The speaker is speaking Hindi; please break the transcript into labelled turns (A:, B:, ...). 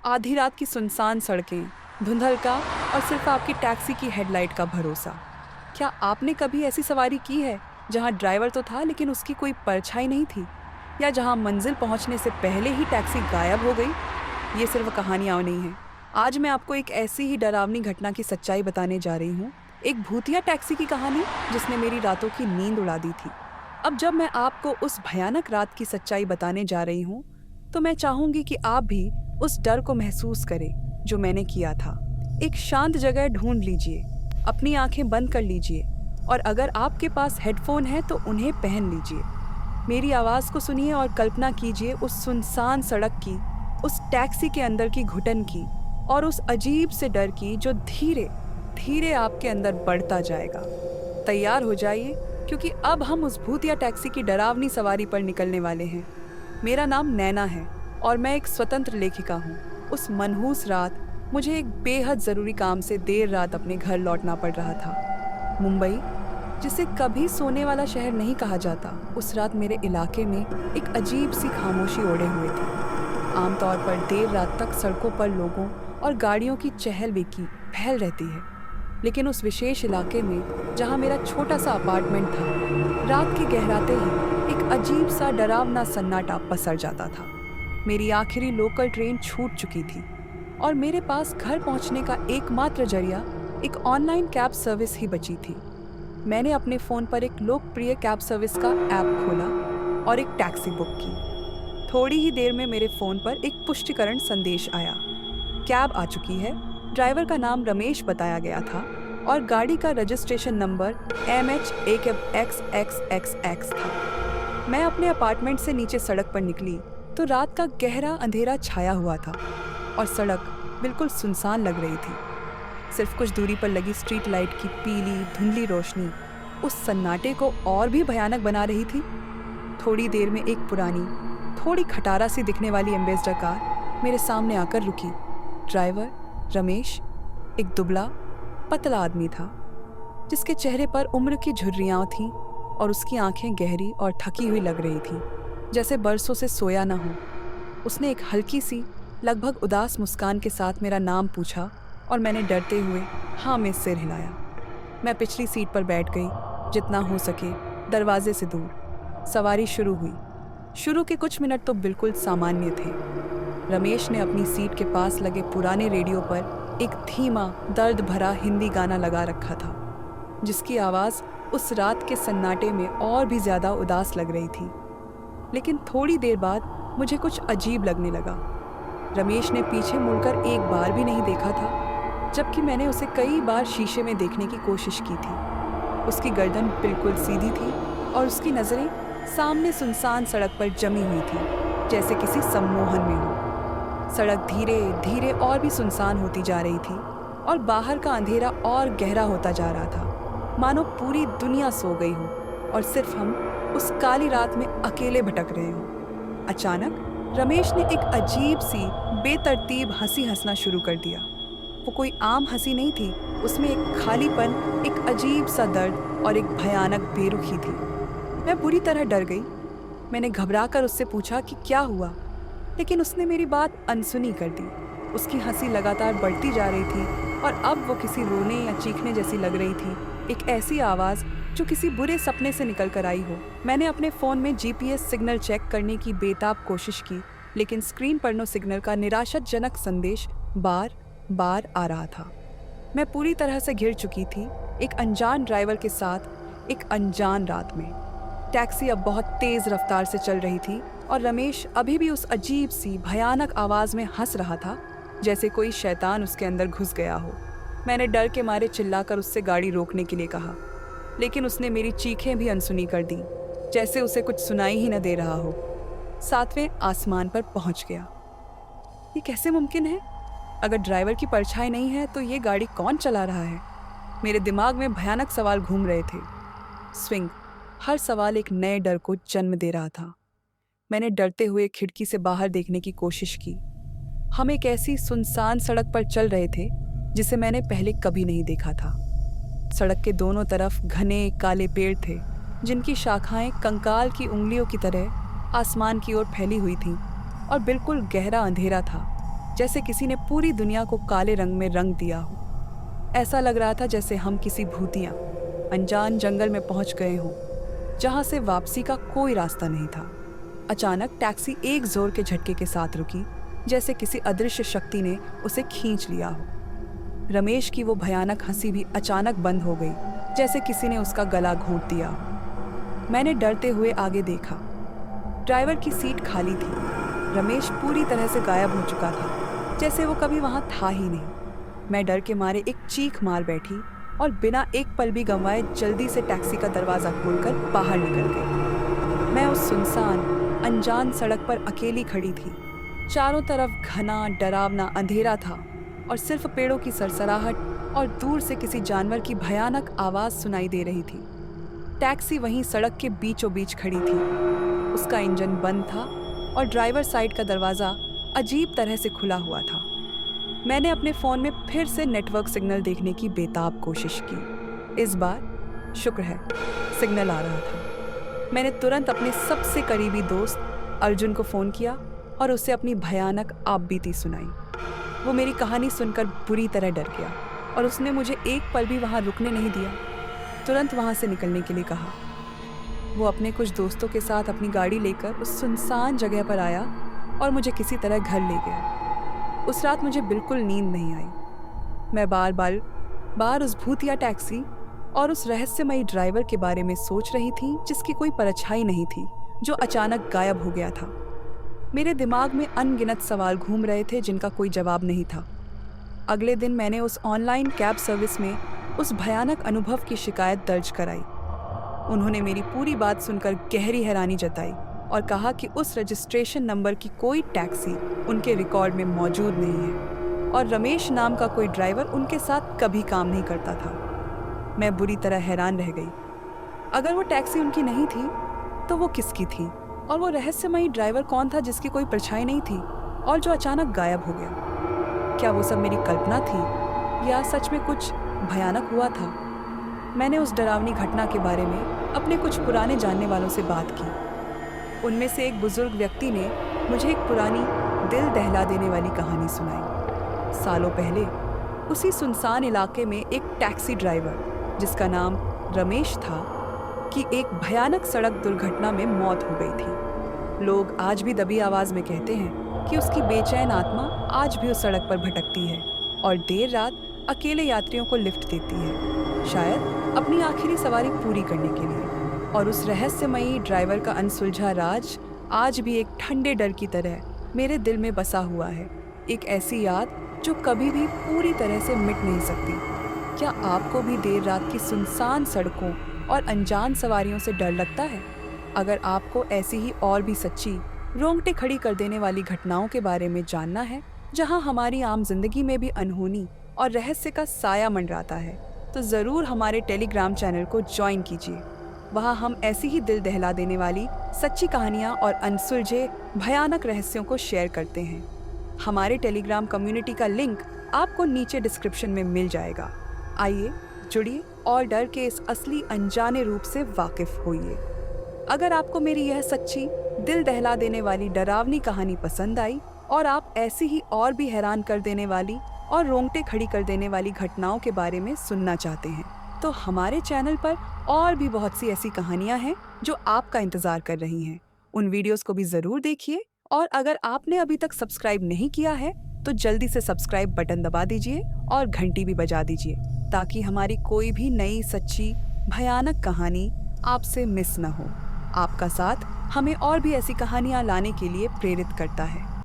A: आधी रात की सुनसान सड़कें, धुंधलका और सिर्फ आपकी टैक्सी की हेडलाइट का भरोसा। क्या आपने कभी ऐसी सवारी की है जहां ड्राइवर तो था लेकिन उसकी कोई परछाई नहीं थी, या जहां मंजिल पहुंचने से पहले ही टैक्सी गायब हो गई? ये सिर्फ कहानियां नहीं हैं। आज मैं आपको एक ऐसी ही डरावनी घटना की सच्चाई बताने जा रही हूँ। एक भूतिया टैक्सी की कहानी जिसने मेरी रातों की नींद उड़ा दी थी। अब जब मैं आपको उस भयानक रात की सच्चाई बताने जा रही हूँ, तो मैं चाहूंगी कि आप भी उस डर को महसूस करें जो मैंने किया था। एक शांत जगह ढूंढ लीजिए, अपनी आंखें बंद कर लीजिए, और अगर आपके पास हेडफोन है तो उन्हें पहन लीजिए। मेरी आवाज़ को सुनिए और कल्पना कीजिए उस सुनसान सड़क की, उस टैक्सी के अंदर की घुटन की, और उस अजीब से डर की जो धीरे धीरे आपके अंदर बढ़ता जाएगा। तैयार हो जाइए, क्योंकि अब हम उस भूतिया टैक्सी की डरावनी सवारी पर निकलने वाले हैं। मेरा नाम नैना है और मैं एक स्वतंत्र लेखिका हूँ। उस मनहूस रात मुझे एक बेहद ज़रूरी काम से देर रात अपने घर लौटना पड़ रहा था। मुंबई, जिसे कभी सोने वाला शहर नहीं कहा जाता, उस रात मेरे इलाके में एक अजीब सी खामोशी ओढ़े हुए थी। आमतौर पर देर रात तक सड़कों पर लोगों और गाड़ियों की चहल बेकी फैल रहती है, लेकिन उस विशेष इलाके में जहाँ मेरा छोटा सा अपार्टमेंट था, रात के गहराते ही एक अजीब सा डरावना सन्नाटा पसर जाता था। मेरी आखिरी लोकल ट्रेन छूट चुकी थी और मेरे पास घर पहुंचने का एकमात्र जरिया एक ऑनलाइन कैब सर्विस ही बची थी। मैंने अपने फ़ोन पर एक लोकप्रिय कैब सर्विस का ऐप खोला और एक टैक्सी बुक की। थोड़ी ही देर में मेरे फ़ोन पर एक पुष्टिकरण संदेश आया। कैब आ चुकी है, ड्राइवर का नाम रमेश बताया गया था और गाड़ी का रजिस्ट्रेशन नंबर MH1XXXX था। मैं अपने अपार्टमेंट से नीचे सड़क पर निकली तो रात का गहरा अंधेरा छाया हुआ था और सड़क बिल्कुल सुनसान लग रही थी। सिर्फ कुछ दूरी पर लगी स्ट्रीट लाइट की पीली धुंधली रोशनी उस सन्नाटे को और भी भयानक बना रही थी। थोड़ी देर में एक पुरानी, थोड़ी खटारा सी दिखने वाली एम्बेसडर कार मेरे सामने आकर रुकी। ड्राइवर रमेश एक दुबला पतला आदमी था, जिसके चेहरे पर उम्र की झुर्रियाँ थीं और उसकी आंखें गहरी और थकी हुई लग रही थीं, जैसे बरसों से सोया न हो। उसने एक हल्की सी, लगभग उदास मुस्कान के साथ मेरा नाम पूछा और मैंने डरते हुए हाँ में सिर हिलाया। मैं पिछली सीट पर बैठ गई, जितना हो सके दरवाजे से दूर। सवारी शुरू हुई। शुरू के कुछ मिनट तो बिल्कुल सामान्य थे। रमेश ने अपनी सीट के पास लगे पुराने रेडियो पर एक धीमा, दर्द भरा हिंदी गाना लगा रखा था, जिसकी आवाज़ उस रात के सन्नाटे में और भी ज़्यादा उदास लग रही थी। लेकिन थोड़ी देर बाद मुझे कुछ अजीब लगने लगा। रमेश ने पीछे मुड़कर एक बार भी नहीं देखा था, जबकि मैंने उसे कई बार शीशे में देखने की कोशिश की थी। उसकी गर्दन बिल्कुल सीधी थी और उसकी नज़रें सामने सुनसान सड़क पर जमी हुई थी, जैसे किसी सम्मोहन में हो। सड़क धीरे धीरे और भी सुनसान होती जा रही थी और बाहर का अंधेरा और गहरा होता जा रहा था, मानो पूरी दुनिया सो गई हो और सिर्फ हम उस काली रात में अकेले भटक रहे हों। अचानक रमेश ने एक अजीब सी, बेतरतीब हंसी हंसना शुरू कर दिया। वो कोई आम हंसी नहीं थी, उसमें एक खालीपन, एक अजीब सा दर्द और एक भयानक बेरुखी थी। मैं बुरी तरह डर गई। मैंने घबराकर उससे पूछा कि क्या हुआ, लेकिन उसने मेरी बात अनसुनी कर दी। उसकी हंसी लगातार बढ़ती जा रही थी और अब वो किसी रोने या चीखने जैसी लग रही थी, एक ऐसी आवाज़ जो किसी बुरे सपने से निकल कर आई हो। मैंने अपने फ़ोन में GPS सिग्नल चेक करने की बेताब कोशिश की, लेकिन स्क्रीन पर नो सिग्नल का निराशाजनक संदेश बार बार आ रहा था। मैं पूरी तरह से घिर चुकी थी, एक अनजान ड्राइवर के साथ एक अनजान रात में। टैक्सी अब बहुत तेज़ रफ्तार से चल रही थी और रमेश अभी भी उस अजीब सी भयानक आवाज़ में हंस रहा था, जैसे कोई शैतान उसके अंदर घुस गया हो। मैंने डर के मारे चिल्लाकर उससे गाड़ी रोकने के लिए कहा, लेकिन उसने मेरी चीखें भी अनसुनी कर दी, जैसे उसे कुछ सुनाई ही न दे रहा हो। 7वें आसमान पर पहुंच गया। ये कैसे मुमकिन है? अगर ड्राइवर की परछाई नहीं है तो ये गाड़ी कौन चला रहा है? मेरे दिमाग में भयानक सवाल घूम रहे थे। स्विंग, हर सवाल एक नए डर को जन्म दे रहा था। मैंने डरते हुए खिड़की से बाहर देखने की कोशिश की। हम एक ऐसी सुनसान सड़क पर चल रहे थे जिसे मैंने पहले कभी नहीं देखा था। सड़क के दोनों तरफ घने काले पेड़ थे, जिनकी शाखाएं कंकाल की उंगलियों की तरह आसमान की ओर फैली हुई थीं और बिल्कुल गहरा अंधेरा था। जैसे किसी ने पूरी दुनिया को काले रंग में रंग दिया हो। ऐसा लग रहा था जैसे हम किसी भूतिया अनजान जंगल में पहुंच गए हों, जहां से वापसी का कोई रास्ता नहीं था। अचानक टैक्सी एक जोर के झटके के साथ रुकी, जैसे किसी अदृश्य शक्ति ने उसे खींच लिया हो। रमेश की वो भयानक हंसी भी अचानक बंद हो गई, जैसे किसी ने उसका गला घोंट दिया हो। मैंने डरते हुए आगे देखा। ड्राइवर की सीट खाली थी। रमेश पूरी तरह से गायब हो चुका था, जैसे वो कभी वहां था ही नहीं। मैं डर के मारे एक चीख मार बैठी और बिना एक पल भी गंवाए जल्दी से टैक्सी का दरवाज़ा खोलकर बाहर निकल गई। मैं उस सुनसान अनजान सड़क पर अकेली खड़ी थी। चारों तरफ घना डरावना अंधेरा था और सिर्फ पेड़ों की सरसराहट और दूर से किसी जानवर की भयानक आवाज़ सुनाई दे रही थी। टैक्सी वहीं सड़क के बीचों बीच खड़ी थी। उसका इंजन बंद था और ड्राइवर साइड का दरवाज़ा अजीब तरह से खुला हुआ था। मैंने अपने फ़ोन में फिर से नेटवर्क सिग्नल देखने की बेताब कोशिश की। इस बार शुक्र है सिग्नल आ रहा था। मैंने तुरंत अपने सबसे करीबी दोस्त अर्जुन को फ़ोन किया और उसे अपनी भयानक आपबीती सुनाई। वो मेरी कहानी सुनकर बुरी तरह डर गया और उसने मुझे एक पल भी वहाँ रुकने नहीं दिया। तुरंत वहाँ से निकलने के लिए कहा। वो अपने कुछ दोस्तों के साथ अपनी गाड़ी लेकर उस सुनसान जगह पर आया और मुझे किसी तरह घर ले गया। उस रात मुझे बिल्कुल नींद नहीं आई। मैं बार उस भूतिया टैक्सी और उस रहस्यमयी ड्राइवर के बारे में सोच रही थी, जिसकी कोई परछाई नहीं थी, जो अचानक गायब हो गया था। मेरे दिमाग में अनगिनत सवाल घूम रहे थे जिनका कोई जवाब नहीं था। अगले दिन मैंने उस ऑनलाइन कैब सर्विस में उस भयानक अनुभव की शिकायत दर्ज कराई। उन्होंने मेरी पूरी बात सुनकर गहरी हैरानी जताई और कहा कि उस रजिस्ट्रेशन नंबर की कोई टैक्सी उनके रिकॉर्ड में मौजूद नहीं है और रमेश नाम का कोई ड्राइवर उनके साथ कभी काम नहीं करता था। मैं बुरी तरह हैरान रह गई। अगर वो टैक्सी उनकी नहीं थी तो वो किसकी थी? और वो रहस्यमयी ड्राइवर कौन था जिसकी कोई परछाई नहीं थी और जो अचानक गायब हो गया? क्या वो सब मेरी कल्पना थी या सच में कुछ भयानक हुआ था? मैंने उस डरावनी घटना के बारे में अपने कुछ पुराने जानने वालों से बात की। उनमें से एक बुजुर्ग व्यक्ति ने मुझे एक पुरानी दिल दहला देने वाली कहानी सुनाई। सालों पहले उसी सुनसान इलाके में एक टैक्सी ड्राइवर, जिसका नाम रमेश था, की एक भयानक सड़क दुर्घटना में मौत हो गई थी। लोग आज भी दबी आवाज़ में कहते हैं कि उसकी बेचैन आत्मा आज भी उस सड़क पर भटकती है और देर रात अकेले यात्रियों को लिफ्ट देती है, शायद अपनी आखिरी सवारी पूरी करने के लिए। और उस रहस्यमयी ड्राइवर का अनसुलझा राज आज भी एक ठंडे डर की तरह मेरे दिल में बसा हुआ है। एक ऐसी याद जो कभी भी पूरी तरह से मिट नहीं सकती। क्या आपको भी देर रात की सुनसान सड़कों और अनजान सवारियों से डर लगता है? अगर आपको ऐसी ही और भी सच्ची, रोंगटे खड़ी कर देने वाली घटनाओं के बारे में जानना है, जहां हमारी आम जिंदगी में भी अनहोनी और रहस्य का साया मंडराता है, तो ज़रूर हमारे टेलीग्राम चैनल को ज्वाइन कीजिए। वहाँ हम ऐसी ही दिल दहला देने वाली सच्ची कहानियाँ और अनसुलझे भयानक रहस्यों को शेयर करते हैं। हमारे टेलीग्राम कम्युनिटी का लिंक आपको नीचे डिस्क्रिप्शन में मिल जाएगा। आइए जुड़िए और डर के इस असली अनजाने रूप से वाकिफ होइए। अगर आपको मेरी यह सच्ची, दिल दहला देने वाली डरावनी कहानी पसंद आई और आप ऐसी ही और भी हैरान कर देने वाली और रोंगटे खड़ी कर देने वाली घटनाओं के बारे में सुनना चाहते हैं, तो हमारे चैनल पर और भी बहुत सी ऐसी कहानियां हैं जो आपका इंतजार कर रही हैं। उन वीडियोस को भी ज़रूर देखिए और अगर आपने अभी तक सब्सक्राइब नहीं किया है तो जल्दी से सब्सक्राइब बटन दबा दीजिए और घंटी भी बजा दीजिए, ताकि हमारी कोई भी नई सच्ची भयानक कहानी आपसे मिस न हो। आपका साथ हमें और भी ऐसी कहानियां लाने के लिए प्रेरित करता है।